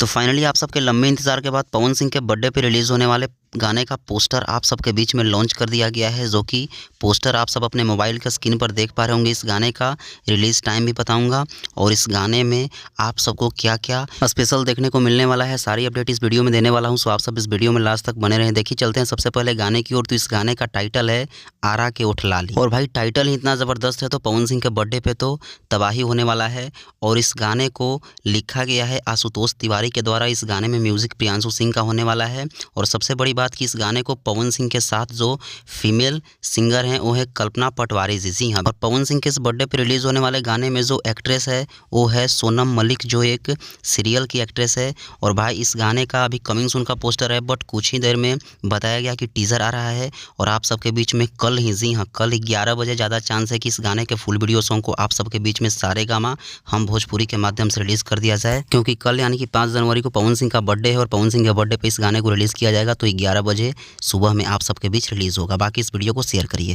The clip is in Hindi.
तो फाइनली आप सबके लंबे इंतज़ार के बाद पवन सिंह के बर्थडे पे रिलीज़ होने वाले गाने का पोस्टर आप सबके बीच में लॉन्च कर दिया गया है, जो कि पोस्टर आप सब अपने मोबाइल के स्क्रीन पर देख पा रहे होंगे। इस गाने का रिलीज़ टाइम भी बताऊंगा और इस गाने में आप सबको क्या-क्या स्पेशल देखने को मिलने वाला है, सारी अपडेट इस वीडियो में देने वाला हूं। सो आप सब इस वीडियो में लास्ट तक बने रहें। देखिए चलते हैं सबसे पहले गाने की ओर। तो इस गाने का टाइटल है आरा के ओठ लाली, और भाई टाइटल ही इतना ज़बरदस्त है तो पवन सिंह के बर्थडे पे तो तबाही होने वाला है। और इस गाने को लिखा गया है आशुतोष तिवारी के द्वारा। इस गाने में म्यूज़िक प्रियांशु सिंह का होने वाला है। और सबसे बड़ी बात कि इस गाने को पवन सिंह के साथ जो फीमेल सिंगर हैं वो है कल्पना पटवारी जी हाँ। और पवन सिंह के इस बर्थडे पे रिलीज़ होने वाले गाने में जो एक्ट्रेस है वो है सोनम मलिक, जो एक सीरियल की एक्ट्रेस है। और भाई इस गाने का अभी कमिंग सून का पोस्टर है, बट कुछ ही देर में बताया गया कि टीज़र आ रहा है। और आप सबके बीच में कल ही, जी हाँ, कल 11 बजे ज़्यादा चांस है कि इस गाने के फुल वीडियो सॉन्ग को आप सबके बीच में सारेगामा हम भोजपुरी के माध्यम से रिलीज़ कर दिया जाए, क्योंकि कल यानी कि 5 जनवरी को पवन सिंह का बर्थडे है और पवन सिंह के बर्थडे पे इस गाने को रिलीज़ किया जाएगा। तो 11 बजे सुबह में आप सबके बीच रिलीज़ होगा। बाकी इस वीडियो को शेयर करिए।